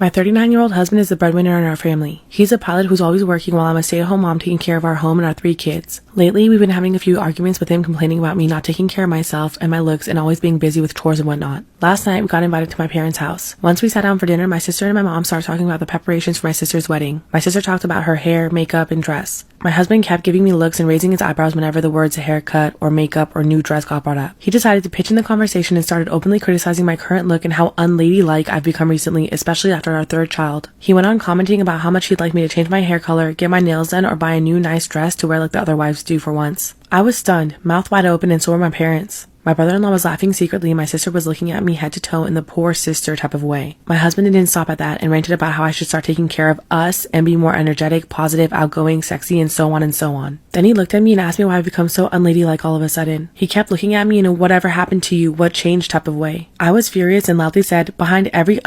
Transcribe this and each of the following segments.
My 39-year-old husband is the breadwinner in our family. He's a pilot who's always working while I'm a stay-at-home mom taking care of our home and our 3 kids. Lately, we've been having a few arguments with him complaining about me not taking care of myself and my looks and always being busy with chores and whatnot. Last night, we got invited to my parents' house. Once we sat down for dinner, my sister and my mom started talking about the preparations for my sister's wedding. My sister talked about her hair, makeup, and dress. My husband kept giving me looks and raising his eyebrows whenever the words haircut or makeup or new dress got brought up. He decided to pitch in the conversation and started openly criticizing my current look and how unladylike I've become recently, especially after our 3rd child. He went on commenting about how much he'd like me to change my hair color, get my nails done, or buy a new nice dress to wear like the other wives do for once. I was stunned, mouth wide open, and so were my parents. My brother-in-law was laughing secretly and my sister was looking at me head to toe in the poor sister type of way. My husband didn't stop at that and ranted about how I should start taking care of us and be more energetic, positive, outgoing, sexy, and so on and so on. Then he looked at me and asked me why I've become so unladylike all of a sudden. He kept looking at me in a whatever happened to you, what changed type of way. I was furious and loudly said, behind every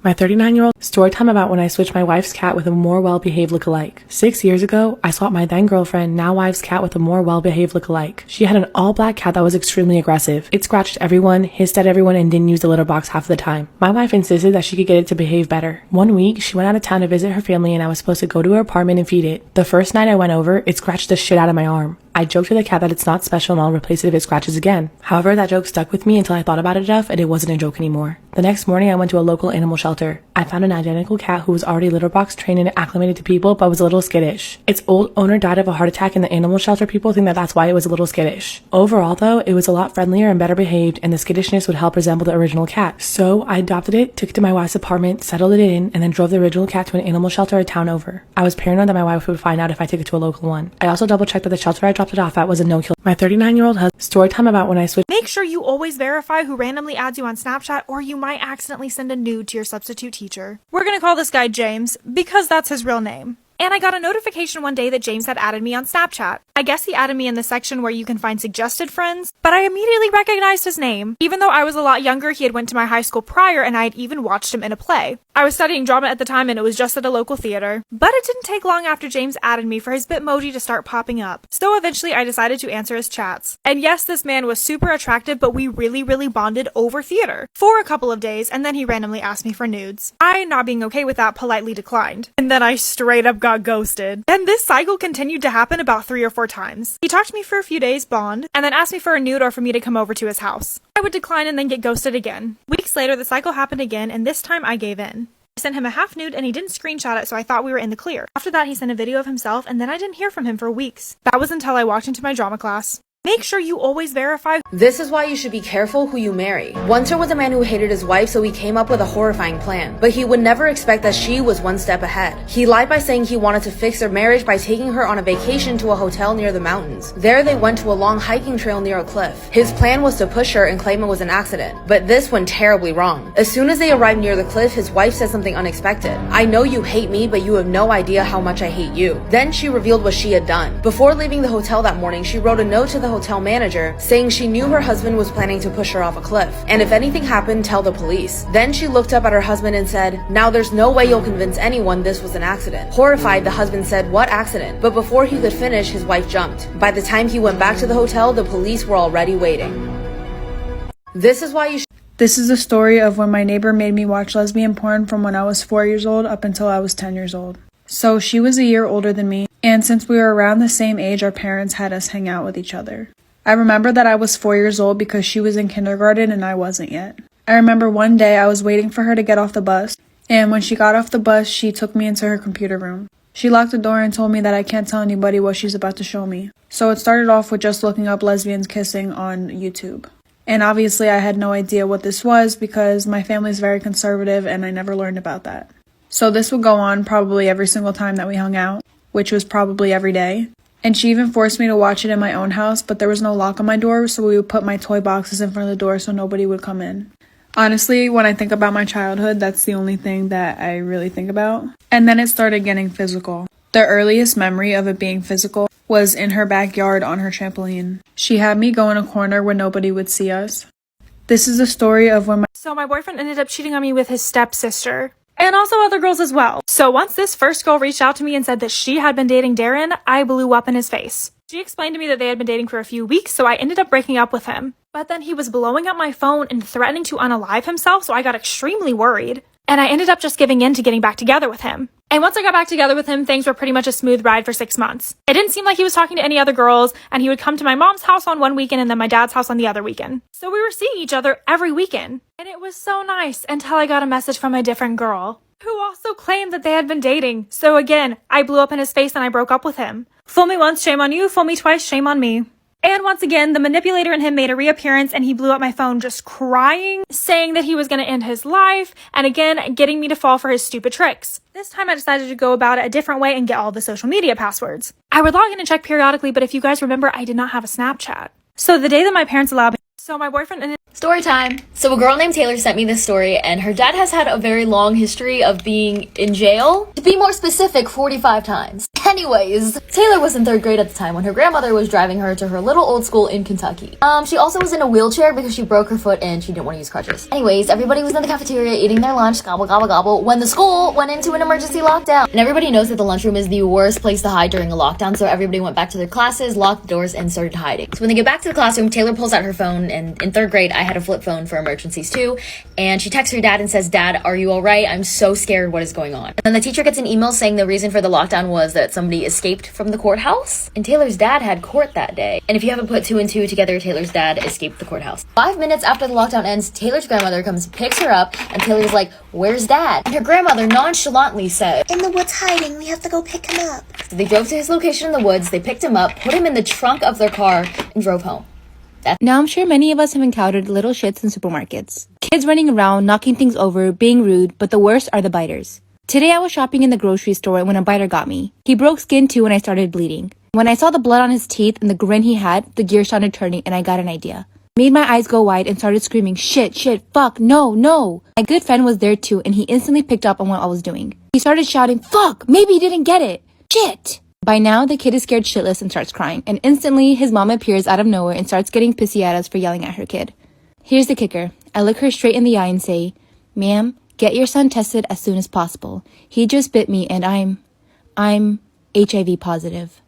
my 39-year-old story time about when I switched my wife's cat with a more well-behaved lookalike. 6 years ago, I swapped my then girlfriend, now wife's cat with a more well-behaved lookalike. She had an all-black cat that was extremely aggressive. It scratched everyone, hissed at everyone, and didn't use the litter box half the time. My wife insisted that she could get it to behave better. One week, she went out of town to visit her family and I was supposed to go to her apartment and feed it. The first night I went over, it scratched the shit out of my arm. I joked to the cat that it's not special and I'll replace it if it scratches again. However, that joke stuck with me until I thought about it enough and it wasn't a joke anymore. The next morning, I went to a local animal shelter. I found an identical cat who was already litter box trained and acclimated to people but was a little skittish. Its old owner died of a heart attack and the animal shelter people think that that's why it was a little skittish. Overall though, it was a lot friendlier and better behaved and the skittishness would help resemble the original cat. So I adopted it, took it to my wife's apartment, settled it in, and then drove the original cat to an animal shelter a town over. I was paranoid that my wife would find out if I took it to a local one. I also double checked that the shelter I dropped it off at was a no-kill. My 39-year-old husband story time about when I switched. Make sure you always verify who randomly adds you on Snapchat or you might accidentally send a nude to your substitute teacher. We're gonna call this guy James because that's his real name. And I got a notification one day that James had added me on Snapchat. I guess he added me in the section where you can find suggested friends, but I immediately recognized his name. Even though I was a lot younger, he had went to my high school prior and I had even watched him in a play. I was studying drama at the time and it was just at a local theater. But it didn't take long after James added me for his Bitmoji to start popping up. So eventually I decided to answer his chats. And yes, this man was super attractive, but we really bonded over theater for a couple of days and then he randomly asked me for nudes. I, not being okay with that, politely declined. And then I straight up got ghosted. And this cycle continued to happen about 3 or 4 times. He talked to me for a few days, bond, and then asked me for a nude or for me to come over to his house. I would decline and then get ghosted again. Weeks later, the cycle happened again, and this time I gave in. I sent him a half nude and he didn't screenshot it, so I thought we were in the clear. After that, he sent a video of himself, and then I didn't hear from him for weeks. That was until I walked into my drama class. Make sure you always verify. This is why you should be careful who you marry. Once there was a man who hated his wife, so he came up with a horrifying plan. But he would never expect that she was one step ahead. He lied by saying he wanted to fix their marriage by taking her on a vacation to a hotel near the mountains. There they went to a long hiking trail near a cliff. His plan was to push her and claim it was an accident. But this went terribly wrong. As soon as they arrived near the cliff, his wife said something unexpected. "I know you hate me, but you have no idea how much I hate you." Then she revealed what she had done. Before leaving the hotel that morning, she wrote a note to the hotel manager saying she knew her husband was planning to push her off a cliff, and if anything happened, tell the police. Then she looked up at her husband and said, "Now there's no way you'll convince anyone this was an accident." Horrified, the husband said, "What accident?" But before he could finish, his wife jumped. By the time he went back to the hotel, the police were already waiting. This is why you This is the story of when my neighbor made me watch lesbian porn from when I was 4 years old up until I was 10 years old. So she was a year older than me, and since we were around the same age, our parents had us hang out with each other. I remember that I was 4 years old because she was in kindergarten and I wasn't yet. I remember one day I was waiting for her to get off the bus, and when she got off the bus, she took me into her computer room. She locked the door and told me that I can't tell anybody what she's about to show me. So it started off with just looking up lesbians kissing on YouTube. And obviously I had no idea what this was because my family's very conservative and I never learned about that. So this would go on probably every single time that we hung out, which was probably every day. And she even forced me to watch it in my own house, but there was no lock on my door, so we would put my toy boxes in front of the door so nobody would come in. Honestly, when I think about my childhood, that's the only thing that I really think about. And then it started getting physical. The earliest memory of it being physical was in her backyard on her trampoline. She had me go in a corner where nobody would see us. This is the story of when So my boyfriend ended up cheating on me with his stepsister. And also other girls as well. So once this first girl reached out to me and said that she had been dating Darren, I blew up in his face. She explained to me that they had been dating for a few weeks, so I ended up breaking up with him. But then he was blowing up my phone and threatening to unalive himself, so I got extremely worried. And I ended up just giving in to getting back together with him. And once I got back together with him, things were pretty much a smooth ride for 6 months. It didn't seem like he was talking to any other girls, and he would come to my mom's house on one weekend and then my dad's house on the other weekend. So we were seeing each other every weekend. And it was so nice until I got a message from a different girl who also claimed that they had been dating. So again, I blew up in his face and I broke up with him. Fool me once, shame on you. Fool me twice, shame on me. And once again, the manipulator in him made a reappearance and he blew up my phone just crying, saying that he was going to end his life, and again, getting me to fall for his stupid tricks. This time I decided to go about it a different way and get all the social media passwords. I would log in and check periodically, but if you guys remember, I did not have a Snapchat. So the day that my parents allowed me, so my boyfriend and Story time. So a girl named Taylor sent me this story, and her dad has had a very long history of being in jail. To be more specific, 45 times. Anyways, Taylor was in 3rd grade at the time when her grandmother was driving her to her little old school in Kentucky. She also was in a wheelchair because she broke her foot and she didn't want to use crutches. Anyways, everybody was in the cafeteria eating their lunch, gobble, gobble, gobble, when the school went into an emergency lockdown. And everybody knows that the lunchroom is the worst place to hide during a lockdown, so everybody went back to their classes, locked the doors, and started hiding. So when they get back to the classroom, Taylor pulls out her phone, and in 3rd grade, I had a flip phone for emergencies too, and she texts her dad and says, "Dad, are you alright? I'm so scared. What is going on?" And then the teacher gets an email saying the reason for the lockdown was that somebody escaped from the courthouse, and Taylor's dad had court that day. And if you haven't put 2 and 2 together, Taylor's dad escaped the courthouse. 5 minutes after the lockdown ends, Taylor's grandmother comes and picks her up, and Taylor's like, "Where's Dad?" And her grandmother nonchalantly said, "In the woods hiding. We have to go pick him up." So they drove to his location in the woods, they picked him up, put him in the trunk of their car, and drove home. Now I'm sure many of us have encountered little shits in supermarkets. Kids running around, knocking things over, being rude, but the worst are the biters. Today I was shopping in the grocery store when a biter got me. He broke skin too and I started bleeding. When I saw the blood on his teeth and the grin he had, the gears started turning and I got an idea. Made my eyes go wide and started screaming, shit, fuck, no. My good friend was there too and he instantly picked up on what I was doing. He started shouting, fuck, maybe he didn't get it. Shit. By now, the kid is scared shitless and starts crying, and instantly, his mom appears out of nowhere and starts getting pissy at us for yelling at her kid. Here's the kicker. I look her straight in the eye and say, "Ma'am, get your son tested as soon as possible. He just bit me and I'm HIV positive."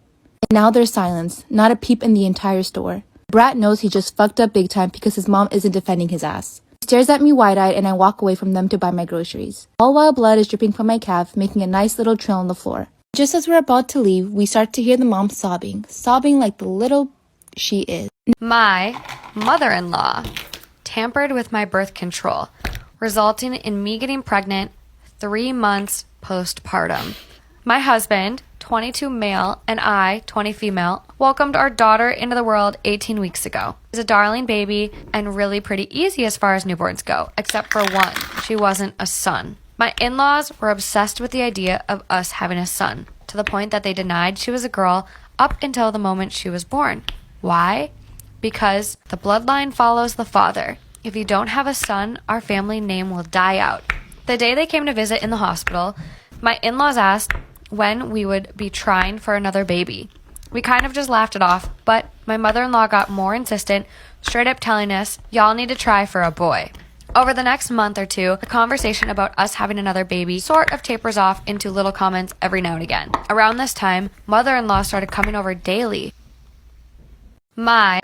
And now there's silence, not a peep in the entire store. Brat knows he just fucked up big time because his mom isn't defending his ass. He stares at me wide-eyed and I walk away from them to buy my groceries. All while blood is dripping from my calf, making a nice little trail on the floor. Just as we're about to leave, we start to hear the mom sobbing like the little she is. My mother-in-law tampered with my birth control, resulting in me getting pregnant 3 months postpartum. My husband, 22 male, and I, 20 female, welcomed our daughter into the world 18 weeks ago. She's a darling baby and really pretty easy as far as newborns go, except for one. She wasn't a son. My in-laws were obsessed with the idea of us having a son, to the point that they denied she was a girl up until the moment she was born. Why? Because the bloodline follows the father. If you don't have a son, our family name will die out. The day they came to visit in the hospital, my in-laws asked when we would be trying for another baby. We kind of just laughed it off, but my mother-in-law got more insistent, straight up telling us, "Y'all need to try for a boy." Over the next month or two, the conversation about us having another baby sort of tapers off into little comments every now and again. Around this time, mother-in-law started coming over daily.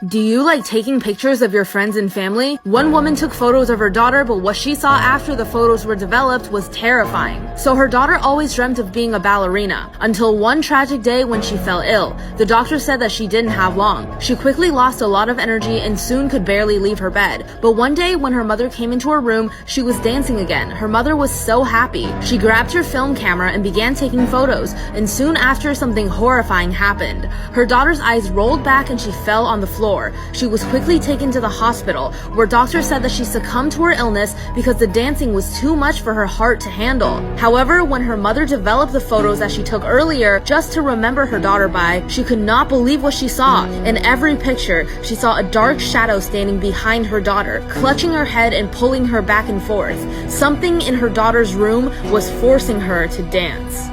Do you like taking pictures of your friends and family? One woman took photos of her daughter, but what she saw after the photos were developed was terrifying. So her daughter always dreamt of being a ballerina, until one tragic day when she fell ill. The doctor said that she didn't have long. She quickly lost a lot of energy and soon could barely leave her bed. But one day when her mother came into her room, she was dancing again. Her mother was so happy. She grabbed her film camera and began taking photos, and soon after something horrifying happened. Her daughter's eyes rolled back and she fell on the floor. She was quickly taken to the hospital, where doctors said that she succumbed to her illness because the dancing was too much for her heart to handle. However, when her mother developed the photos that she took earlier just to remember her daughter by, she could not believe what she saw. In every picture, she saw a dark shadow standing behind her daughter, clutching her head and pulling her back and forth. Something in her daughter's room was forcing her to dance.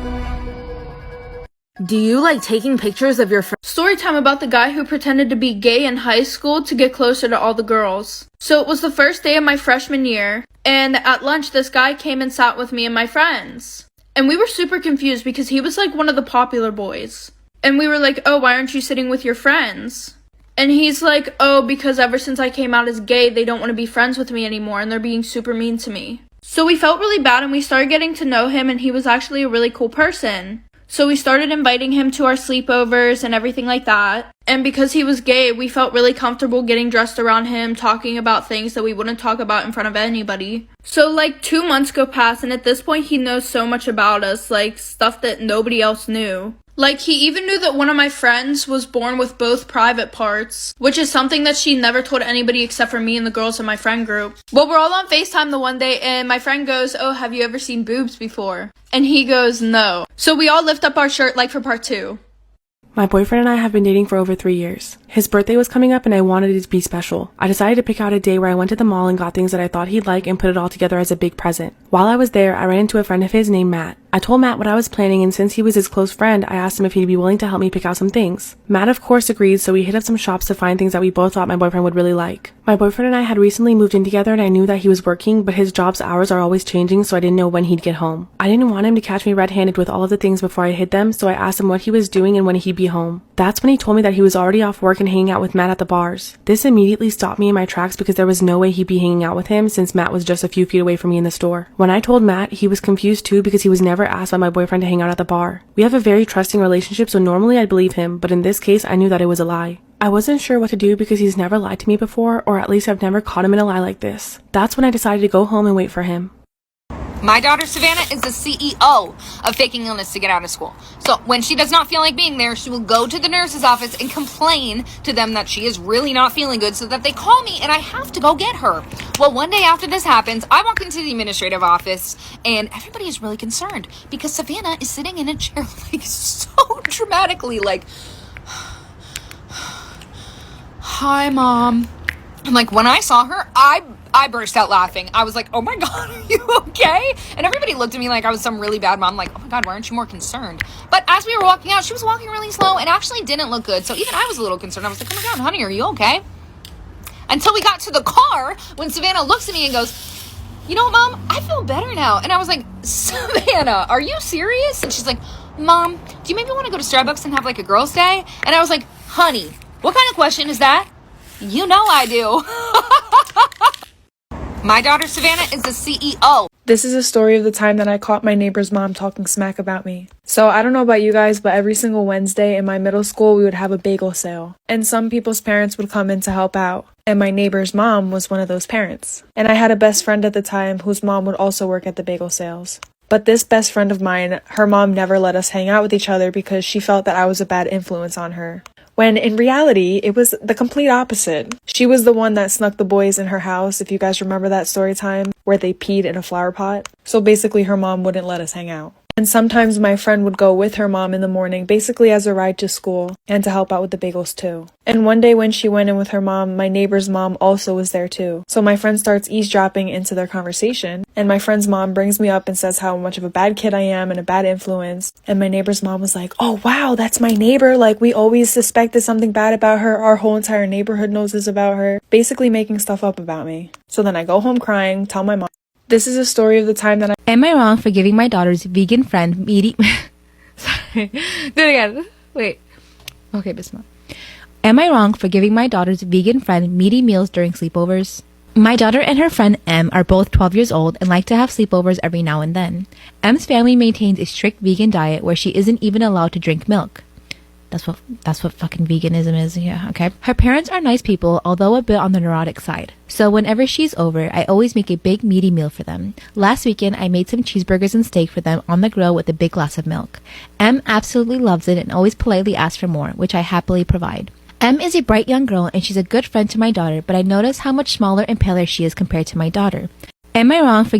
Do you like taking pictures of your friends? Story time about the guy who pretended to be gay in high school to get closer to all the girls. So it was the first day of my freshman year, and at lunch this guy came and sat with me and my friends. And we were super confused because he was like one of the popular boys. And we were like, "Oh, why aren't you sitting with your friends?" And he's like, "Oh, because ever since I came out as gay, they don't want to be friends with me anymore and they're being super mean to me." So we felt really bad and we started getting to know him, and he was actually a really cool person. So we started inviting him to our sleepovers and everything like that. And because he was gay, we felt really comfortable getting dressed around him, talking about things that we wouldn't talk about in front of anybody. So like 2 months go past, and at this point he knows so much about us, like stuff that nobody else knew. Like, he even knew that one of my friends was born with both private parts, which is something that she never told anybody except for me and the girls in my friend group. Well, we're all on FaceTime the one day, and my friend goes, "Oh, have you ever seen boobs before?" And he goes, "No." So we all lift up our shirt like for part 2. My boyfriend and I have been dating for over 3 years. His birthday was coming up and I wanted it to be special. I decided to pick out a day where I went to the mall and got things that I thought he'd like and put it all together as a big present. While I was there, I ran into a friend of his named Matt. I told Matt what I was planning, and since he was his close friend, I asked him if he'd be willing to help me pick out some things. Matt of course agreed, so we hit up some shops to find things that we both thought my boyfriend would really like. My boyfriend and I had recently moved in together and I knew that he was working, but his job's hours are always changing, so I didn't know when he'd get home. I didn't want him to catch me red-handed with all of the things before I hid them, so I asked him what he was doing and when he'd be home. That's when he told me that he was already off work and hanging out with Matt at the bars. This immediately stopped me in my tracks because there was no way he'd be hanging out with him since Matt was just a few feet away from me in the store. When I told Matt, he was confused too because he was never asked by my boyfriend to hang out at the bar. We have a very trusting relationship, so normally I'd believe him, but in this case I knew that it was a lie. I wasn't sure what to do because he's never lied to me before, or at least I've never caught him in a lie like this. That's when I decided to go home and wait for him. My daughter Savannah is the CEO of faking illness to get out of school. So when she does not feel like being there, she will go to the nurse's office and complain to them that she is really not feeling good so that they call me and I have to go get her. Well, one day after this happens, I walk into the administrative office and everybody is really concerned because Savannah is sitting in a chair like so dramatically like, "Hi, Mom." And like when I saw her, I burst out laughing. I was like, "Oh my God, are you okay?" And everybody looked at me like I was some really bad mom. Like, "Oh my God, why aren't you more concerned?" But as we were walking out, she was walking really slow and actually didn't look good. So even I was a little concerned. I was like, "Oh my God, honey, are you okay?" Until we got to the car when Savannah looks at me and goes, "You know what, Mom? I feel better now." And I was like, "Savannah, are you serious?" And she's like, "Mom, do you maybe want to go to Starbucks and have like a girls' day?" And I was like, "Honey, what kind of question is that? You know I do." My daughter Savannah is the CEO. This is a story of the time that I caught my neighbor's mom talking smack about me. So I don't know about you guys, but every single Wednesday in my middle school, we would have a bagel sale. And some people's parents would come in to help out. And my neighbor's mom was one of those parents. And I had a best friend at the time whose mom would also work at the bagel sales. But this best friend of mine, her mom never let us hang out with each other because she felt that I was a bad influence on her. When in reality, it was the complete opposite. She was the one that snuck the boys in her house, if you guys remember that story time, where they peed in a flower pot. So basically her mom wouldn't let us hang out. And sometimes my friend would go with her mom in the morning, basically as a ride to school, and to help out with the bagels too. And one day when she went in with her mom, my neighbor's mom also was there too. So my friend starts eavesdropping into their conversation, and my friend's mom brings me up and says how much of a bad kid I am and a bad influence. And my neighbor's mom was like, "Oh wow, that's my neighbor, like we always suspected something bad about her, our whole entire neighborhood knows this about her," basically making stuff up about me. So then I go home crying, tell my mom. This is a story of the time that Am I wrong for giving my daughter's vegan friend meaty... Sorry. Do it again. Wait. Okay, Bisma. Am I wrong for giving my daughter's vegan friend meaty meals during sleepovers? My daughter and her friend Em are both 12 years old and like to have sleepovers every now and then. Em's family maintains a strict vegan diet where she isn't even allowed to drink milk. That's what fucking veganism is, yeah, okay. Her parents are nice people, although a bit on the neurotic side. So whenever she's over, I always make a big meaty meal for them. Last weekend, I made some cheeseburgers and steak for them on the grill with a big glass of milk. Em absolutely loves it and always politely asks for more, which I happily provide. Em is a bright young girl and she's a good friend to my daughter, but I notice how much smaller and paler she is compared to my daughter. Am I wrong for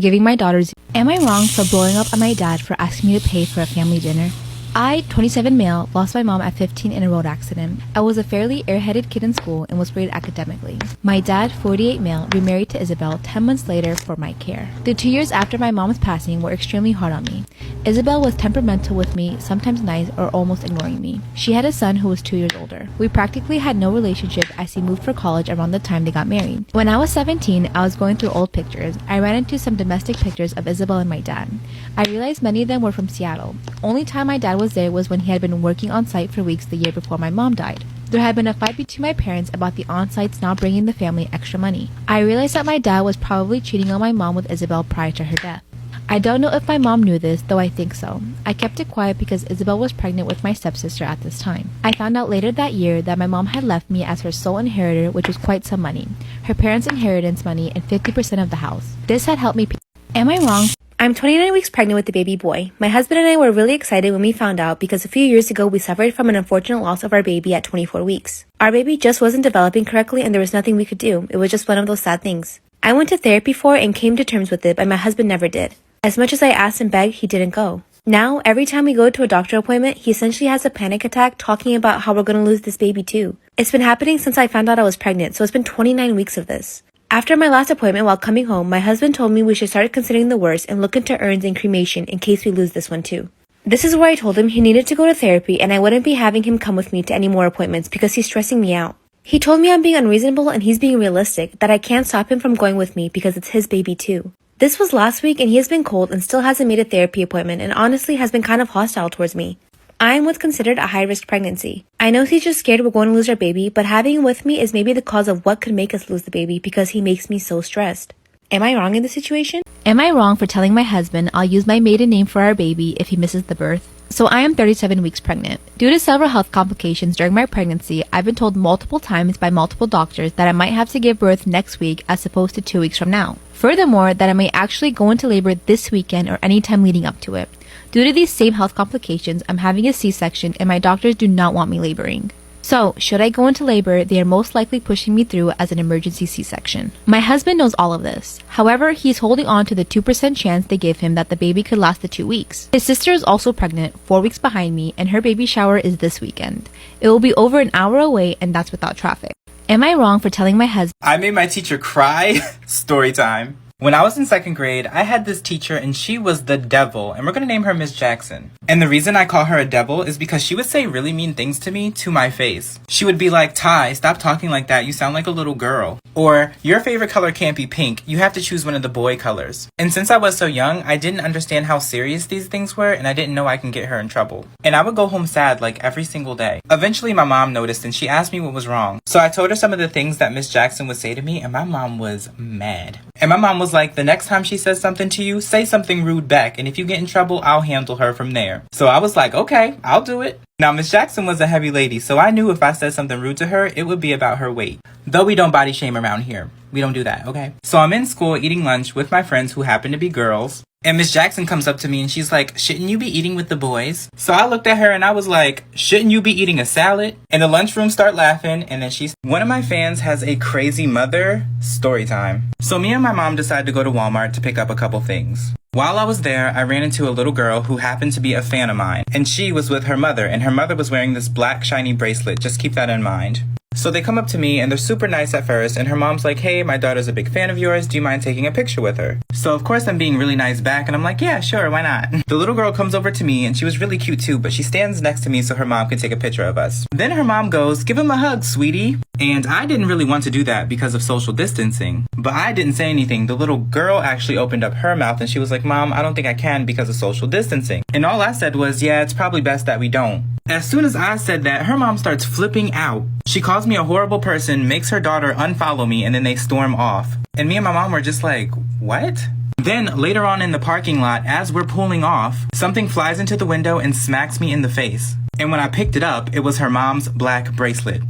blowing up on my dad for asking me to pay for a family dinner? I, 27 male, lost my mom at 15 in a road accident. I was a fairly airheaded kid in school and was graded academically. My dad, 48 male, remarried to Isabel 10 months later for my care. The 2 years after my mom's passing were extremely hard on me. Isabel was temperamental with me, sometimes nice or almost ignoring me. She had a son who was 2 years older. We practically had no relationship as he moved for college around the time they got married. When I was 17, I was going through old pictures. I ran into some domestic pictures of Isabel and my dad. I realized many of them were from Seattle. Only time my dad was there was when he had been working on site for weeks the year before my mom died. there had been a fight between my parents about the on-sites not bringing the family extra money. I realized that my dad was probably cheating on my mom with Isabel prior to her death. I don't know if my mom knew this, though I think so. I kept it quiet because Isabel was pregnant with my stepsister at this time. I found out later that year that my mom had left me as her sole inheritor, which was quite some money. Her parents' inheritance money and 50% of the house. This had helped me. Am I wrong? I'm 29 weeks pregnant with a baby boy. My husband and I were really excited when we found out because a few years ago we suffered from an unfortunate loss of our baby at 24 weeks. Our baby just wasn't developing correctly and there was nothing we could do. It was just one of those sad things. I went to therapy for it and came to terms with it, but my husband never did. As much as I asked and begged, he didn't go. Now, every time we go to a doctor appointment, he essentially has a panic attack talking about how we're going to lose this baby too. It's been happening since I found out I was pregnant, so it's been 29 weeks of this. After my last appointment while coming home, my husband told me we should start considering the worst and look into urns and cremation in case we lose this one too. This is where I told him he needed to go to therapy and I wouldn't be having him come with me to any more appointments because he's stressing me out. He told me I'm being unreasonable and he's being realistic, that I can't stop him from going with me because it's his baby too. This was last week and he has been cold and still hasn't made a therapy appointment and honestly has been kind of hostile towards me. I am what's considered a high-risk pregnancy. I know he's just scared we're going to lose our baby, but having him with me is maybe the cause of what could make us lose the baby because he makes me so stressed. Am I wrong in this situation? Am I wrong for telling my husband I'll use my maiden name for our baby if he misses the birth? So I am 37 weeks pregnant. Due to several health complications during my pregnancy, I've been told multiple times by multiple doctors that I might have to give birth next week as opposed to 2 weeks from now. Furthermore, that I may actually go into labor this weekend or any time leading up to it. Due to these same health complications, I'm having a C-section and my doctors do not want me laboring. So, should I go into labor, they are most likely pushing me through as an emergency C-section. My husband knows all of this. However, he's holding on to the 2% chance they give him that the baby could last the 2 weeks. His sister is also pregnant, 4 weeks behind me, and her baby shower is this weekend. It will be over an hour away and that's without traffic. Am I wrong for telling my husband I made my teacher cry? Story time. When I was in 2nd grade, I had this teacher and she was the devil, and we're gonna name her Miss Jackson. And the reason I call her a devil is because she would say really mean things to me to my face. She would be like, Ty, stop talking like that, you sound like a little girl. Or, your favorite color can't be pink, you have to choose one of the boy colors. And since I was so young, I didn't understand how serious these things were, and I didn't know I can get her in trouble. And I would go home sad like every single day. Eventually my mom noticed and she asked me what was wrong. So I told her some of the things that Miss Jackson would say to me, and my mom was mad. And my mom was like, the next time she says something to you, say something rude back, and if you get in trouble, I'll handle her from there. So I was like, okay, I'll do it. Now, Miss Jackson was a heavy lady, so I knew if I said something rude to her, it would be about her weight. Though we don't body shame around here. We don't do that, okay? So I'm in school eating lunch with my friends who happen to be girls. And Miss Jackson comes up to me and she's like, shouldn't you be eating with the boys? So I looked at her and I was like, shouldn't you be eating a salad? And the lunchroom start laughing and then one of my fans has a crazy mother. Story time. So me and my mom decided to go to Walmart to pick up a couple things. While I was there, I ran into a little girl who happened to be a fan of mine. And she was with her mother and her mother was wearing this black shiny bracelet. Just keep that in mind. So they come up to me and they're super nice at first and her mom's like, hey, my daughter's a big fan of yours. Do you mind taking a picture with her? So of course I'm being really nice back and I'm like, yeah, sure, why not? The little girl comes over to me and she was really cute too, but she stands next to me so her mom can take a picture of us. Then her mom goes, give him a hug, sweetie. And I didn't really want to do that because of social distancing, but I didn't say anything. The little girl actually opened up her mouth and she was like, Mom, I don't think I can because of social distancing. And all I said was, yeah, it's probably best that we don't. As soon as I said that, her mom starts flipping out. She calls me a horrible person, makes her daughter unfollow me, and then they storm off. And me and my mom were just like, what? Then later on in the parking lot, as we're pulling off, something flies into the window and smacks me in the face. And when I picked it up, it was her mom's black bracelet.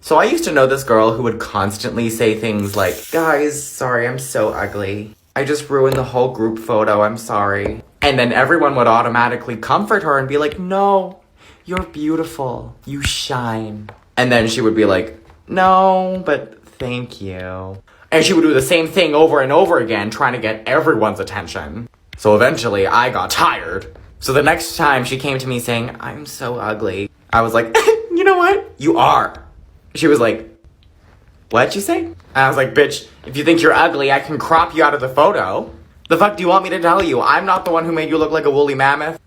So I used to know this girl who would constantly say things like, guys, sorry, I'm so ugly. I just ruined the whole group photo, I'm sorry. And then everyone would automatically comfort her and be like, no, you're beautiful, you shine. And then she would be like, no, but thank you. And she would do the same thing over and over again, trying to get everyone's attention. So eventually I got tired. So the next time she came to me saying, I'm so ugly, I was like, you know what? You are. She was like, what'd you say? And I was like, bitch, if you think you're ugly, I can crop you out of the photo. The fuck do you want me to tell you? I'm not the one who made you look like a woolly mammoth.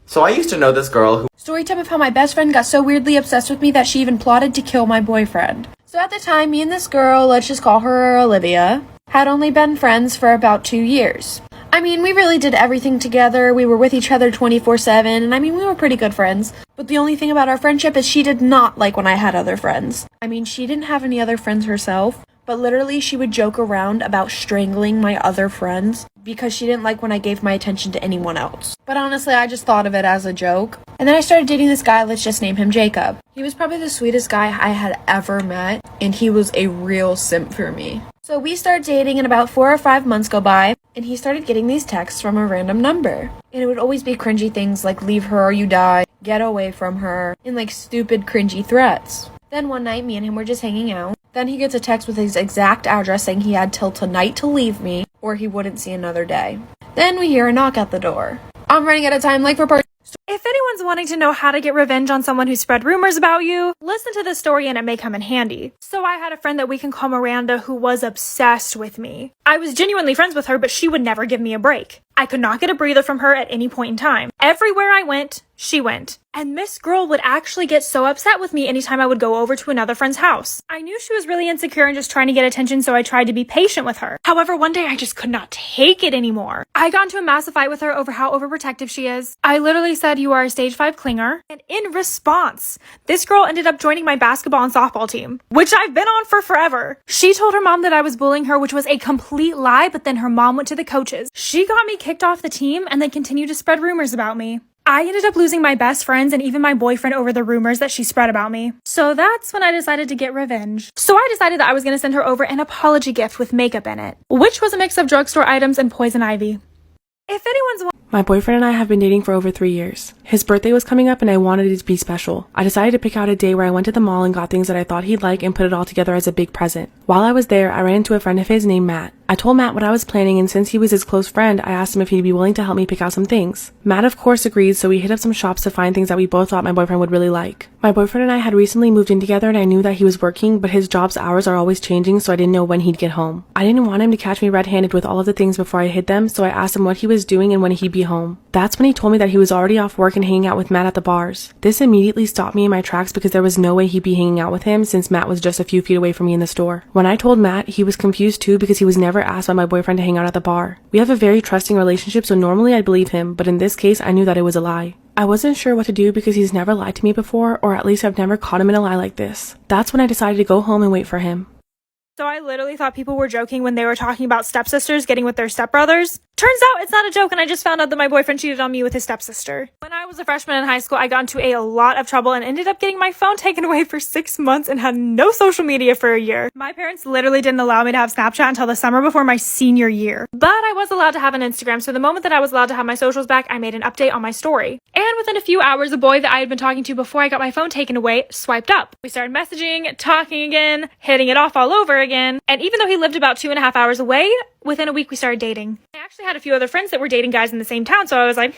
So I used to know this girl who— Story time of how my best friend got so weirdly obsessed with me that she even plotted to kill my boyfriend. So at the time, me and this girl, let's just call her Olivia, had only been friends for about 2 years. I mean, we really did everything together. We were with each other 24/7, and I mean, we were pretty good friends. But the only thing about our friendship is she did not like when I had other friends. I mean, she didn't have any other friends herself, but literally she would joke around about strangling my other friends because she didn't like when I gave my attention to anyone else. But honestly, I just thought of it as a joke. And then I started dating this guy, let's just name him Jacob. He was probably the sweetest guy I had ever met, and he was a real simp for me. So we started dating and about 4 or 5 months go by, and he started getting these texts from a random number. And it would always be cringy things like leave her or you die, get away from her, and like stupid cringy threats. Then one night, me and him were just hanging out. Then he gets a text with his exact address saying he had till tonight to leave me or he wouldn't see another day. Then we hear a knock at the door. I'm running out of time, late for part. If anyone's wanting to know how to get revenge on someone who spread rumors about you, listen to this story and it may come in handy. So I had a friend that we can call Miranda who was obsessed with me. I was genuinely friends with her, but she would never give me a break. I could not get a breather from her at any point in time. Everywhere I went, she went. And this girl would actually get so upset with me anytime I would go over to another friend's house. I knew she was really insecure and just trying to get attention, so I tried to be patient with her. However, one day I just could not take it anymore. I got into a massive fight with her over how overprotective she is. I literally said, "You are a stage 5 clinger." And in response, this girl ended up joining my basketball and softball team, which I've been on for forever. She told her mom that I was bullying her, which was a complete lie, but then her mom went to the coaches. She got me kicked off the team and then continued to spread rumors about me. I ended up losing my best friends and even my boyfriend over the rumors that she spread about me. So that's when I decided to get revenge. So I decided that I was going to send her over an apology gift with makeup in it, which was a mix of drugstore items and poison ivy. If anyone's My boyfriend and I have been dating for over 3 years. His birthday was coming up and I wanted it to be special. I decided to pick out a day where I went to the mall and got things that I thought he'd like and put it all together as a big present. While I was there, I ran into a friend of his named Matt. I told Matt what I was planning, and since he was his close friend, I asked him if he'd be willing to help me pick out some things. Matt of course agreed, so we hit up some shops to find things that we both thought my boyfriend would really like. My boyfriend and I had recently moved in together and I knew that he was working, but his job's hours are always changing, so I didn't know when he'd get home. I didn't want him to catch me red-handed with all of the things before I hid them, so I asked him what he was doing and when he'd be home. That's when he told me that he was already off work and hanging out with Matt at the bars. This immediately stopped me in my tracks because there was no way he'd be hanging out with him since Matt was just a few feet away from me in the store. When I told Matt, he was confused too because he was never asked by my boyfriend to hang out at the bar. We have a very trusting relationship, so normally I'd believe him, but in this case I knew that it was a lie. I wasn't sure what to do because he's never lied to me before, or at least I've never caught him in a lie like this. That's when I decided to go home and wait for him. So I literally thought people were joking when they were talking about stepsisters getting with their stepbrothers. Turns out it's not a joke, and I just found out that my boyfriend cheated on me with his stepsister. When I was a freshman in high school, I got into a lot of trouble and ended up getting my phone taken away for 6 months and had no social media for a year. My parents literally didn't allow me to have Snapchat until the summer before my senior year. But I was allowed to have an Instagram, so the moment that I was allowed to have my socials back, I made an update on my story. And within a few hours, a boy that I had been talking to before I got my phone taken away swiped up. We started messaging, talking again, hitting it off all over again. And even though he lived about 2.5 hours away, within a week we started dating. I actually had a few other friends that were dating guys in the same town, so I was like,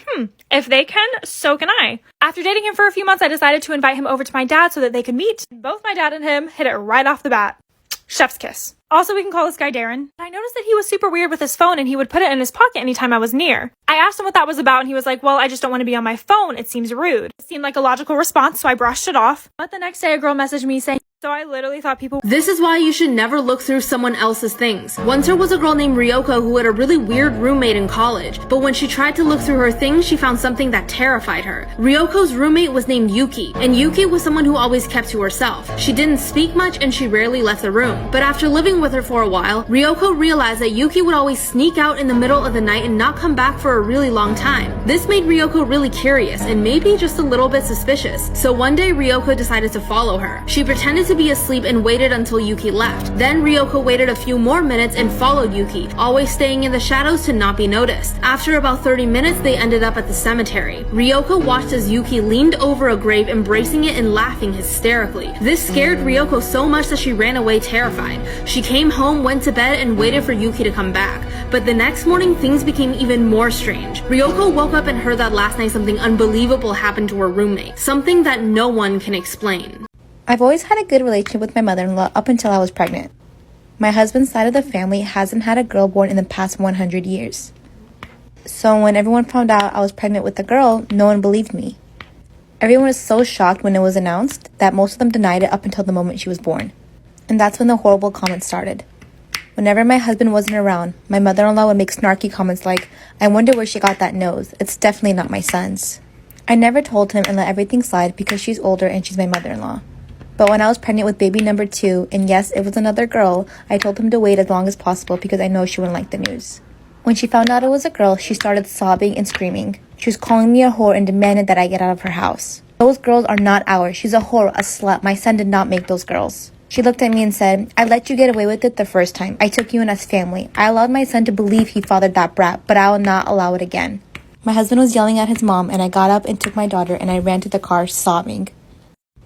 if they can, so can I. After dating him for a few months, I decided to invite him over to my dad so that they could meet. Both my dad and him hit it right off the bat. Chef's kiss. Also, we can call this guy Darren. I noticed that he was super weird with his phone and he would put it in his pocket anytime I was near. I asked him what that was about and he was like, well, I just don't want to be on my phone. It seems rude. It seemed like a logical response, so I brushed it off. But the next day, a girl messaged me saying, so I literally thought people... This is why you should never look through someone else's things. Once there was a girl named Ryoko who had a really weird roommate in college, but when she tried to look through her things, she found something that terrified her. Ryoko's roommate was named Yuki, and Yuki was someone who always kept to herself. She didn't speak much and she rarely left the room. But after living with her for a while, Ryoko realized that Yuki would always sneak out in the middle of the night and not come back for a really long time. This made Ryoko really curious and maybe just a little bit suspicious. So one day Ryoko decided to follow her. She pretended to be asleep and waited until Yuki left. Then Ryoko waited a few more minutes and followed Yuki, always staying in the shadows to not be noticed. After about 30 minutes, they ended up at the cemetery. Ryoko watched as Yuki leaned over a grave, embracing it and laughing hysterically. This scared Ryoko so much that she ran away terrified. She came home, went to bed, and waited for Yuki to come back. But the next morning, things became even more strange. Ryoko woke up and heard that last night something unbelievable happened to her roommate. Something that no one can explain. I've always had a good relationship with my mother-in-law up until I was pregnant. My husband's side of the family hasn't had a girl born in the past 100 years. So when everyone found out I was pregnant with a girl, no one believed me. Everyone was so shocked when it was announced that most of them denied it up until the moment she was born. And that's when the horrible comments started. Whenever my husband wasn't around, my mother-in-law would make snarky comments like, "I wonder where she got that nose. It's definitely not my son's." I never told him and let everything slide because she's older and she's my mother-in-law. But when I was pregnant with baby number 2, and yes, it was another girl, I told him to wait as long as possible because I know she wouldn't like the news. When she found out it was a girl, she started sobbing and screaming. She was calling me a whore and demanded that I get out of her house. "Those girls are not ours. She's a whore, a slut. My son did not make those girls." She looked at me and said, "I let you get away with it the first time. I took you in as family. I allowed my son to believe he fathered that brat, but I will not allow it again." My husband was yelling at his mom, and I got up and took my daughter and I ran to the car sobbing.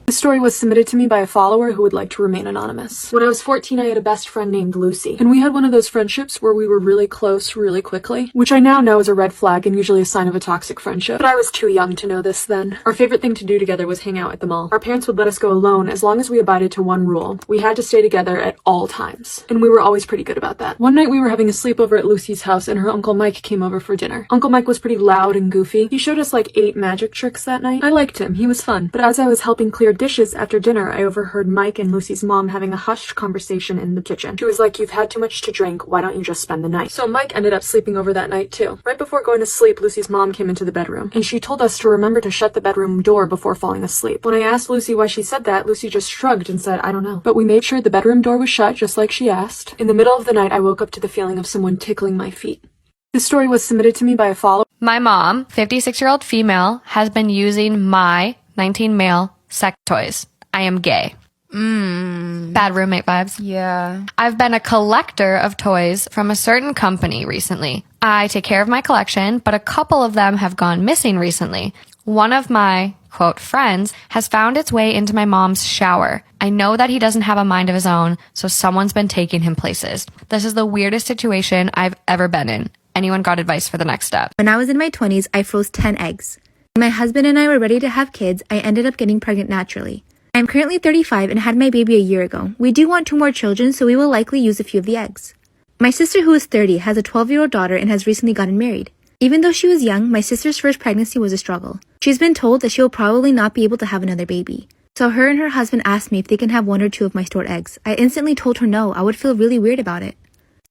This story was submitted to me by a follower who would like to remain anonymous. When I was 14, I had a best friend named Lucy, and we had one of those friendships where we were really close really quickly, which I now know is a red flag and usually a sign of a toxic friendship. But I was too young to know this then. Our favorite thing to do together was hang out at the mall. Our parents would let us go alone as long as we abided to one rule. We had to stay together at all times, and we were always pretty good about that. One night we were having a sleepover at Lucy's house and her Uncle Mike came over for dinner. Uncle Mike was pretty loud and goofy. He showed us like 8 magic tricks that night. I liked him. He was fun. But as I was helping clear dishes after dinner, I overheard Mike and Lucy's mom having a hushed conversation in the kitchen. She was like, "You've had too much to drink. Why don't you just spend the night?" So Mike ended up sleeping over that night too. Right before going to sleep, Lucy's mom came into the bedroom, and she told us to remember to shut the bedroom door before falling asleep. When I asked Lucy why she said that, Lucy just shrugged and said, "I don't know." But we made sure the bedroom door was shut just like she asked. In the middle of the night, I woke up to the feeling of someone tickling my feet. This story was submitted to me by a follower. My mom, 56-year-old female, has been using my 19 male sex toys. I am gay. Bad roommate vibes. Yeah. I've been a collector of toys from a certain company recently. I take care of my collection, but a couple of them have gone missing recently. One of my, quote, friends has found its way into my mom's shower. I know that he doesn't have a mind of his own, so someone's been taking him places. This is the weirdest situation I've ever been in. Anyone got advice for the next step? When I was in my 20s, I froze 10 eggs. When my husband and I were ready to have kids, I ended up getting pregnant naturally. I'm currently 35 and had my baby a year ago. We do want 2 more children, so we will likely use a few of the eggs. My sister, who is 30, has a 12-year-old daughter and has recently gotten married. Even though she was young, my sister's first pregnancy was a struggle. She's been told that she will probably not be able to have another baby. So her and her husband asked me if they can have 1 or 2 of my stored eggs. I instantly told her no, I would feel really weird about it.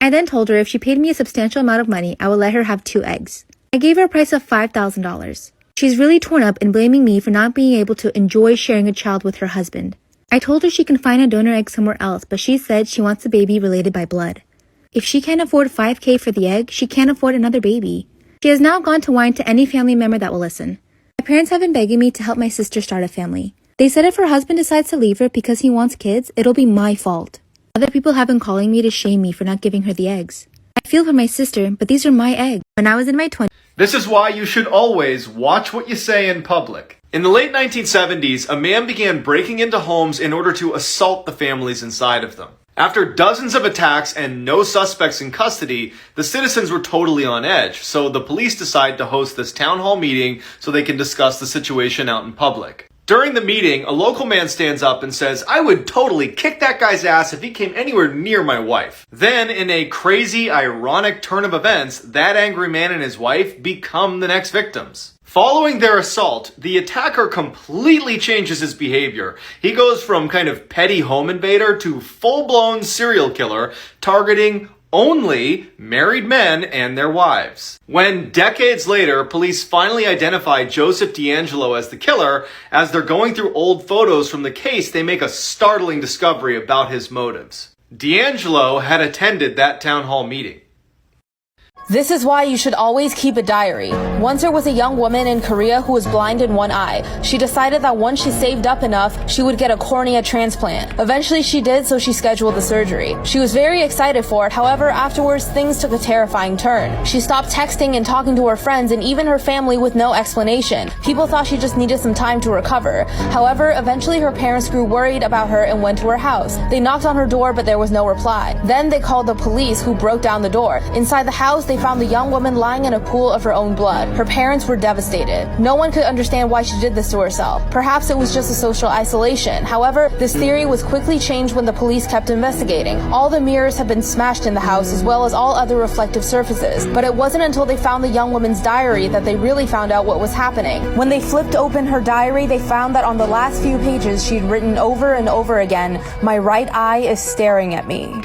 I then told her if she paid me a substantial amount of money, I would let her have 2 eggs. I gave her a price of $5,000. She's really torn up and blaming me for not being able to enjoy sharing a child with her husband. I told her she can find a donor egg somewhere else, but she said she wants a baby related by blood. If she can't afford $5,000 for the egg, she can't afford another baby. She has now gone to whine to any family member that will listen. My parents have been begging me to help my sister start a family. They said if her husband decides to leave her because he wants kids, it'll be my fault. Other people have been calling me to shame me for not giving her the eggs. I feel for my sister, but these are my eggs. When I was in my 20s, this is why you should always watch what you say in public. In the late 1970s, a man began breaking into homes in order to assault the families inside of them. After dozens of attacks and no suspects in custody, the citizens were totally on edge, so the police decide to host this town hall meeting so they can discuss the situation out in public. During the meeting, a local man stands up and says, "I would totally kick that guy's ass if he came anywhere near my wife." Then, in a crazy, ironic turn of events, that angry man and his wife become the next victims. Following their assault, the attacker completely changes his behavior. He goes from kind of petty home invader to full-blown serial killer, targeting only married men and their wives. When decades later, police finally identify Joseph D'Angelo as the killer, as they're going through old photos from the case, they make a startling discovery about his motives. D'Angelo had attended that town hall meeting. This is why you should always keep a diary. Once there was a young woman in Korea who was blind in one eye. She decided that once she saved up enough, she would get a cornea transplant. Eventually she did, so she scheduled the surgery. She was very excited for it. However, afterwards, things took a terrifying turn. She stopped texting and talking to her friends and even her family with no explanation. People thought she just needed some time to recover. However, eventually her parents grew worried about her and went to her house. They knocked on her door, but there was no reply. Then they called the police, who broke down the door. Inside the house, they found the young woman lying in a pool of her own blood. Her parents were devastated. No one could understand why she did this to herself. Perhaps it was just a social isolation. However, this theory was quickly changed when the police kept investigating. All the mirrors had been smashed in the house, as well as all other reflective surfaces. But it wasn't until they found the young woman's diary that they really found out what was happening. When they flipped open her diary, they found that on the last few pages she'd written over and over again, "My right eye is staring at me."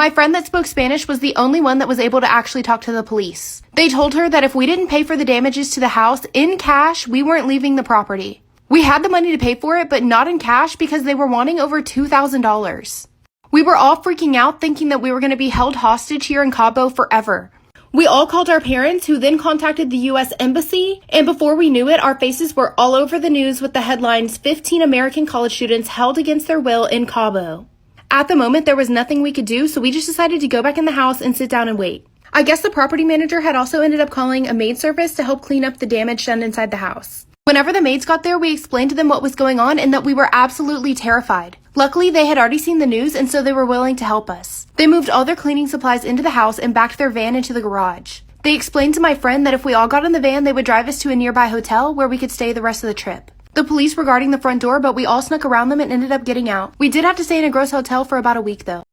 My friend that spoke Spanish was the only one that was able to actually talk to the police. They told her that if we didn't pay for the damages to the house in cash, we weren't leaving the property. We had the money to pay for it, but not in cash because they were wanting over $2,000. We were all freaking out thinking that we were going to be held hostage here in Cabo forever. We all called our parents, who then contacted the U.S. Embassy, and before we knew it, our faces were all over the news with the headlines, 15 American college students held against their will in Cabo. At the moment, there was nothing we could do, so we just decided to go back in the house and sit down and wait. I guess the property manager had also ended up calling a maid service to help clean up the damage done inside the house. Whenever the maids got there, we explained to them what was going on and that we were absolutely terrified. Luckily, they had already seen the news, and so they were willing to help us. They moved all their cleaning supplies into the house and backed their van into the garage. They explained to my friend that if we all got in the van, they would drive us to a nearby hotel where we could stay the rest of the trip. The police were guarding the front door, but we all snuck around them and ended up getting out. We did have to stay in a gross hotel for about a week, though.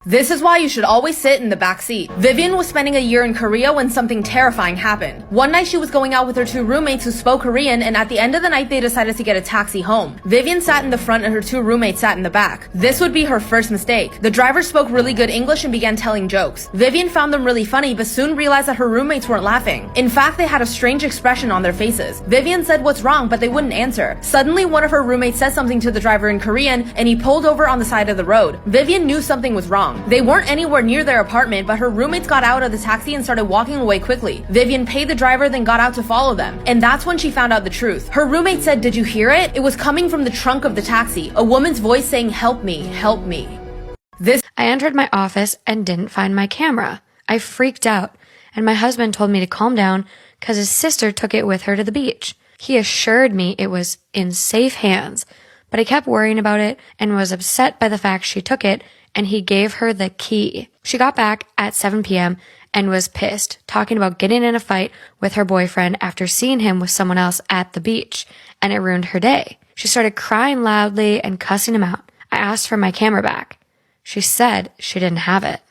This is why you should always sit in the back seat. Vivian was spending a year in Korea when something terrifying happened. One night she was going out with her two roommates who spoke Korean, and at the end of the night they decided to get a taxi home. Vivian sat in the front and her two roommates sat in the back. This would be her first mistake. The driver spoke really good English and began telling jokes. Vivian found them really funny, but soon realized that her roommates weren't laughing. In fact, they had a strange expression on their faces. Vivian said what's wrong, but they wouldn't answer. Suddenly, one of her roommates said something to the driver in Korean, and he pulled over on the side of the road. Vivian knew something was wrong. They weren't anywhere near their apartment, but her roommates got out of the taxi and started walking away quickly. Vivian paid the driver, then got out to follow them. And that's when she found out the truth. Her roommate said, "Did you hear it? It was coming from the trunk of the taxi. A woman's voice saying, 'Help me, help me.'" I entered my office and didn't find my camera. I freaked out, and my husband told me to calm down because his sister took it with her to the beach. He assured me it was in safe hands, but I kept worrying about it and was upset by the fact she took it, and he gave her the key. She got back at 7 p.m. and was pissed, talking about getting in a fight with her boyfriend after seeing him with someone else at the beach, and it ruined her day. She started crying loudly and cussing him out. I asked for my camera back. She said she didn't have it.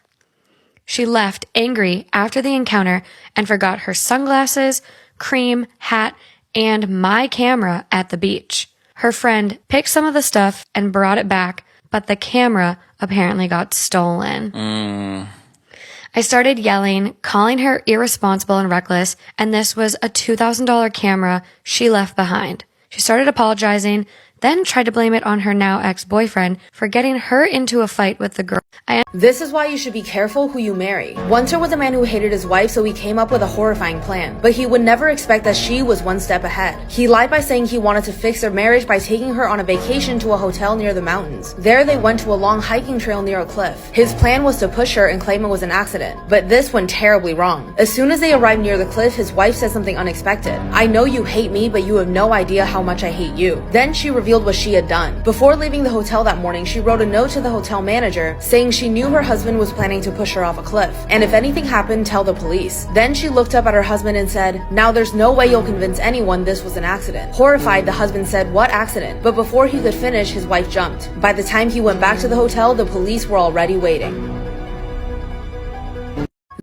She left angry after the encounter and forgot her sunglasses, cream, hat, and my camera at the beach. Her friend picked some of the stuff and brought it back, but the camera apparently got stolen. I started yelling, calling her irresponsible and reckless, and this was a $2,000 camera she left behind. She started apologizing, then tried to blame it on her now ex-boyfriend for getting her into a fight with the girl. This is why you should be careful who you marry. Once was a man who hated his wife, so he came up with a horrifying plan. But he would never expect that she was one step ahead. He lied by saying he wanted to fix their marriage by taking her on a vacation to a hotel near the mountains. There they went to a long hiking trail near a cliff. His plan was to push her and claim it was an accident. But this went terribly wrong. As soon as they arrived near the cliff, his wife said something unexpected. "I know you hate me, but you have no idea how much I hate you." Then she revealed what she had done. Before leaving the hotel that morning, she wrote a note to the hotel manager saying she knew her husband was planning to push her off a cliff, and if anything happened, tell the police. Then she looked up at her husband and said, "Now there's no way you'll convince anyone this was an accident." Horrified, the husband said, "What accident?" But before he could finish, his wife jumped. By the time he went back to the hotel, the police were already waiting.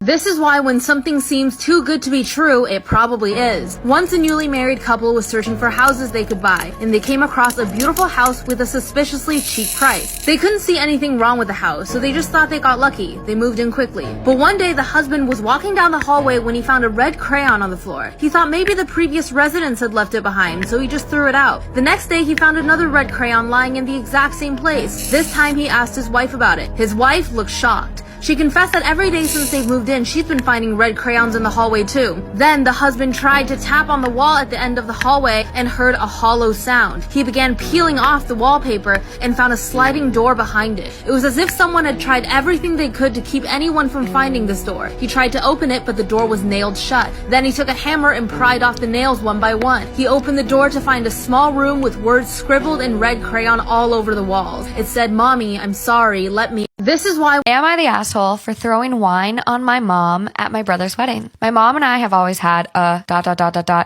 This is why when something seems too good to be true, it probably is. Once a newly married couple was searching for houses they could buy, and they came across a beautiful house with a suspiciously cheap price. They couldn't see anything wrong with the house, so they just thought they got lucky. They moved in quickly. But one day the husband was walking down the hallway when he found a red crayon on the floor. He thought maybe the previous residents had left it behind, so he just threw it out. The next day he found another red crayon lying in the exact same place. This time he asked his wife about it. His wife looked shocked. She confessed that every day since they've moved in, she's been finding red crayons in the hallway too. Then the husband tried to tap on the wall at the end of the hallway and heard a hollow sound. He began peeling off the wallpaper and found a sliding door behind it. It was as if someone had tried everything they could to keep anyone from finding this door. He tried to open it, but the door was nailed shut. Then he took a hammer and pried off the nails one by one. He opened the door to find a small room with words scribbled in red crayon all over the walls. It said, "Mommy, I'm sorry, let me..." This is why am I the asshole for throwing wine on my mom at my brother's wedding? My mom and I have always had a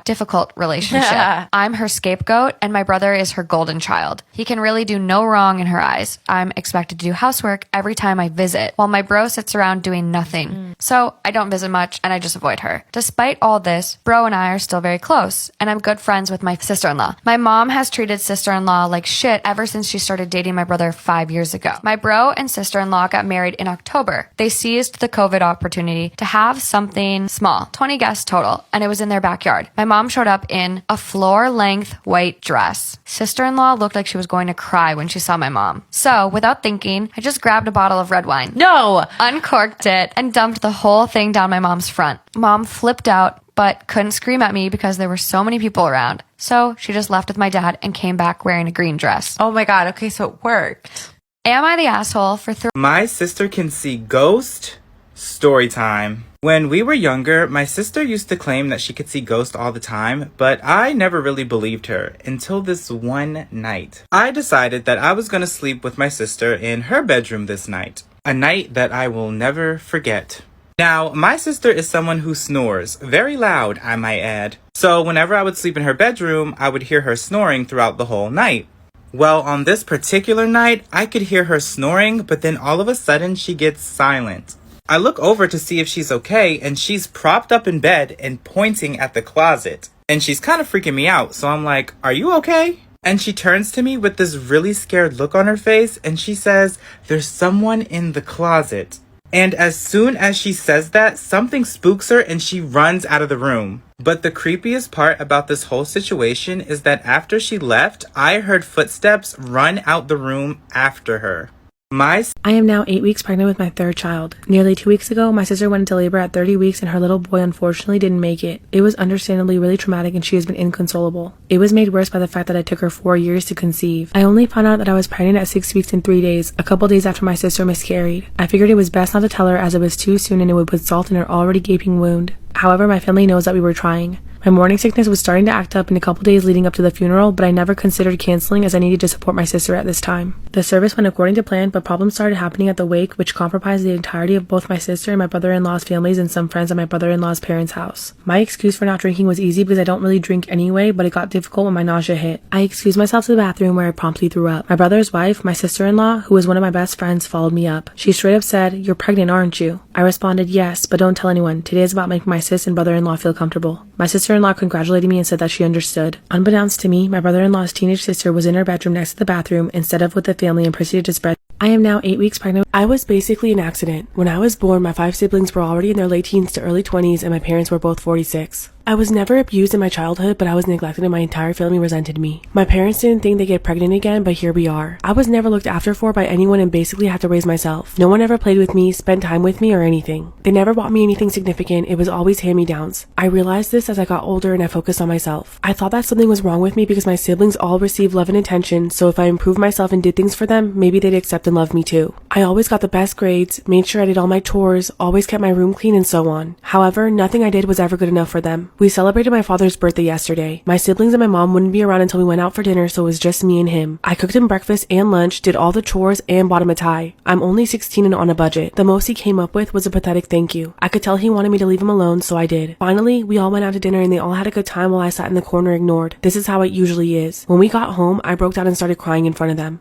difficult relationship. I'm her scapegoat and my brother is her golden child. He can really do no wrong in her eyes. I'm expected to do housework every time I visit, while my bro sits around doing nothing. So I don't visit much and I just avoid her. Despite all this, bro and I are still very close, and I'm good friends with my sister-in-law. My mom has treated sister-in-law like shit ever since she started dating my brother 5 years ago. My bro and sister-in-law brother-in-law got married in October. They seized the COVID opportunity to have something small, 20 guests total, and it was in their backyard. My mom showed up in a floor-length white dress. Sister-in-law looked like she was going to cry when she saw my mom. So, without thinking, I just grabbed a bottle of red wine. No! Uncorked it and dumped the whole thing down my mom's front. Mom flipped out, but couldn't scream at me because there were so many people around. So she just left with my dad and came back wearing a green dress. Oh my god, okay, so it worked. Am I the asshole for My sister can see ghosts? Story time. When we were younger, my sister used to claim that she could see ghosts all the time, but I never really believed her until this one night. I decided that I was gonna sleep with my sister in her bedroom this night. A night that I will never forget. Now, my sister is someone who snores, very loud, I might add. So whenever I would sleep in her bedroom, I would hear her snoring throughout the whole night. Well, on this particular night, I could hear her snoring, but then all of a sudden she gets silent. I look over to see if she's okay, and she's propped up in bed and pointing at the closet. And she's kind of freaking me out, so I'm like, "Are you okay?" And she turns to me with this really scared look on her face, and she says, "There's someone in the closet." And as soon as she says that, something spooks her and she runs out of the room. But the creepiest part about this whole situation is that after she left, I heard footsteps run out the room after her. I am now 8 weeks pregnant with my third child. Nearly 2 weeks ago, my sister went into labor at 30 weeks and her little boy unfortunately didn't make it. It was understandably really traumatic and she has been inconsolable. It was made worse by the fact that it took her 4 years to conceive. I only found out that I was pregnant at 6 weeks and 3 days, a couple days after my sister miscarried. I figured it was best not to tell her as it was too soon and it would put salt in her already gaping wound. However, my family knows that we were trying. My morning sickness was starting to act up in a couple days leading up to the funeral, but I never considered canceling as I needed to support my sister at this time. The service went according to plan, but problems started happening at the wake, which compromised the entirety of both my sister and my brother-in-law's families and some friends at my brother-in-law's parents' house. My excuse for not drinking was easy because I don't really drink anyway, but it got difficult when my nausea hit. I excused myself to the bathroom where I promptly threw up. My brother's wife, my sister-in-law, who was one of my best friends, followed me up. She straight up said, "You're pregnant, aren't you?" I responded, "Yes, but don't tell anyone. Today is about making my sis and brother-in-law feel comfortable." My sister-in-law congratulated me and said that she understood. Unbeknownst to me, my brother-in-law's teenage sister was in her bedroom next to the bathroom instead of with the family and proceeded to spread. I am now 8 weeks pregnant. I was basically an accident. When I was born, my 5 siblings were already in their late teens to early 20s and my parents were both 46. I was never abused in my childhood, but I was neglected and my entire family resented me. My parents didn't think they'd get pregnant again, but here we are. I was never looked after for by anyone and basically had to raise myself. No one ever played with me, spent time with me, or anything. They never bought me anything significant, it was always hand-me-downs. I realized this as I got older and I focused on myself. I thought that something was wrong with me because my siblings all received love and attention, so if I improved myself and did things for them, maybe they'd accept and love me too. I always got the best grades, made sure I did all my chores, always kept my room clean, and so on. However, nothing I did was ever good enough for them. We celebrated my father's birthday yesterday. My siblings and my mom wouldn't be around until we went out for dinner, so it was just me and him. I cooked him breakfast and lunch, did all the chores, and bought him a tie. I'm only 16 and on a budget. The most he came up with was a pathetic thank you. I could tell he wanted me to leave him alone, so I did. Finally, we all went out to dinner and they all had a good time while I sat in the corner ignored. This is how it usually is. When we got home, I broke down and started crying in front of them.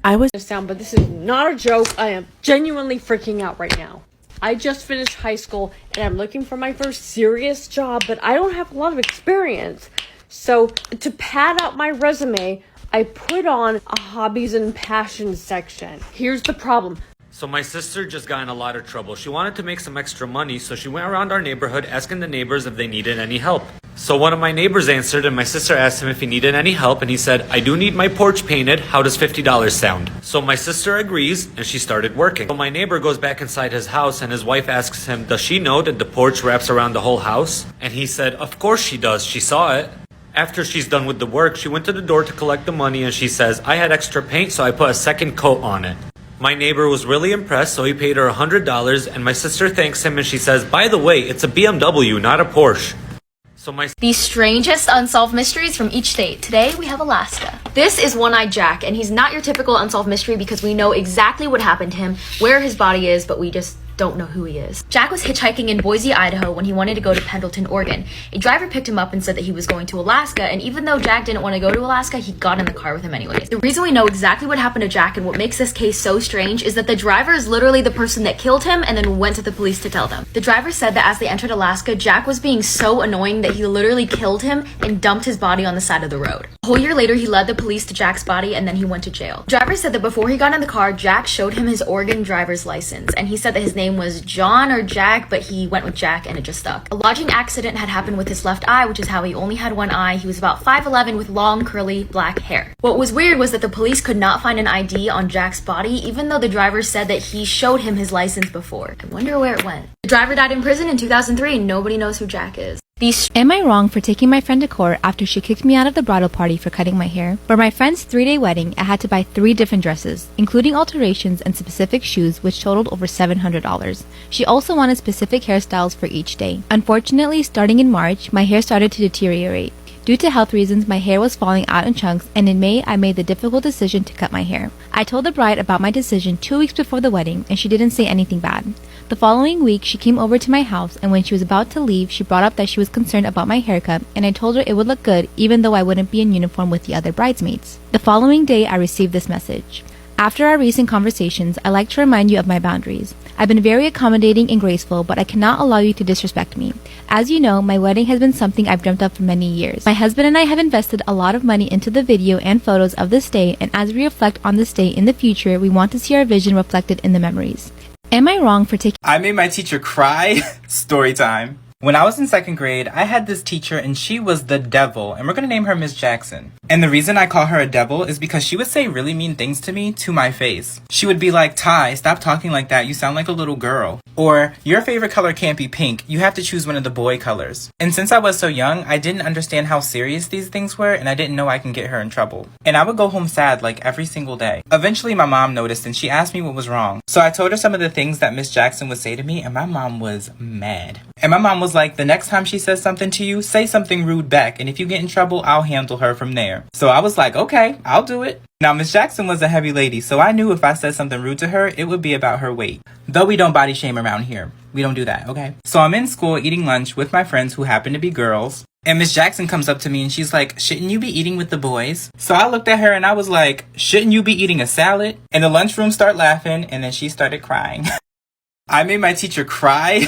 But this is not a joke. I am genuinely freaking out right now. I just finished high school and I'm looking for my first serious job, but I don't have a lot of experience. So to pad out my resume, I put on a hobbies and passions section. Here's the problem. So my sister just got in a lot of trouble. She wanted to make some extra money, so she went around our neighborhood asking the neighbors if they needed any help. So one of my neighbors answered and my sister asked him if he needed any help and he said, "I do need my porch painted. How does $50 sound?" So my sister agrees and she started working. So my neighbor goes back inside his house and his wife asks him, "Does she know that the porch wraps around the whole house?" And he said, "Of course she does. She saw it." After she's done with the work, she went to the door to collect the money and she says, "I had extra paint, so I put a second coat on it." My neighbor was really impressed, so he paid her $100 and my sister thanks him and she says, "By the way, it's a BMW, not a Porsche." The strangest unsolved mysteries from each state. Today we have Alaska. This is One-Eyed Jack, and he's not your typical unsolved mystery because we know exactly what happened to him, where his body is, but we just don't know who he is. Jack was hitchhiking in Boise, Idaho when he wanted to go to Pendleton, Oregon. A driver picked him up and said that he was going to Alaska, and even though Jack didn't want to go to Alaska, he got in the car with him anyways. The reason we know exactly what happened to Jack and what makes this case so strange is that the driver is literally the person that killed him and then went to the police to tell them. The driver said that as they entered Alaska, Jack was being so annoying that he literally killed him and dumped his body on the side of the road. The whole year later, he led the police to Jack's body and then he went to jail. The driver said that before he got in the car, Jack showed him his Oregon driver's license, and he said that his name was John or Jack, but he went with Jack and it just stuck. A lodging accident had happened with his left eye, which is how he only had one eye. He was about 5'11" with long, curly, black hair. What was weird was that the police could not find an ID on Jack's body, even though the driver said that he showed him his license before. I wonder where it went. The driver died in prison in 2003 and nobody knows who Jack is. Am I wrong for taking my friend to court after she kicked me out of the bridal party for cutting my hair? For my friend's 3-day wedding, I had to buy 3 different dresses, including alterations and specific shoes, which totaled over $700. She also wanted specific hairstyles for each day. Unfortunately, starting in March, my hair started to deteriorate. Due to health reasons, my hair was falling out in chunks, and in May, I made the difficult decision to cut my hair. I told the bride about my decision 2 weeks before the wedding, and she didn't say anything bad. The following week, she came over to my house, and when she was about to leave, she brought up that she was concerned about my haircut, and I told her it would look good even though I wouldn't be in uniform with the other bridesmaids. The following day, I received this message. After our recent conversations, I like to remind you of my boundaries. I've been very accommodating and graceful, but I cannot allow you to disrespect me. As you know, my wedding has been something I've dreamt of for many years. My husband and I have invested a lot of money into the video and photos of this day, and as we reflect on this day in the future, we want to see our vision reflected in the memories. Am I wrong for taking— I made my teacher cry. Story time. When I was in 2nd grade, I had this teacher and she was the devil, and we're gonna name her Miss Jackson. And the reason I call her a devil is because she would say really mean things to me to my face. She would be like, Ty, stop talking like that, you sound like a little girl. Or, your favorite color can't be pink, you have to choose one of the boy colors. And since I was so young, I didn't understand how serious these things were, and I didn't know I can get her in trouble. And I would go home sad like every single day. Eventually my mom noticed and she asked me what was wrong. So I told her some of the things that Miss Jackson would say to me, and my mom was mad. And my mom was like, the next time she says something to you, say something rude back, and if you get in trouble, I'll handle her from there. So I was like, okay, I'll do it. Now, Miss Jackson was a heavy lady, so I knew if I said something rude to her, it would be about her weight. Though we don't body shame around here. We don't do that, okay? So I'm in school eating lunch with my friends who happen to be girls, and Miss Jackson comes up to me and she's like, shouldn't you be eating with the boys? So I looked at her and I was like, shouldn't you be eating a salad? And the lunchroom started laughing, and then she started crying. I made my teacher cry.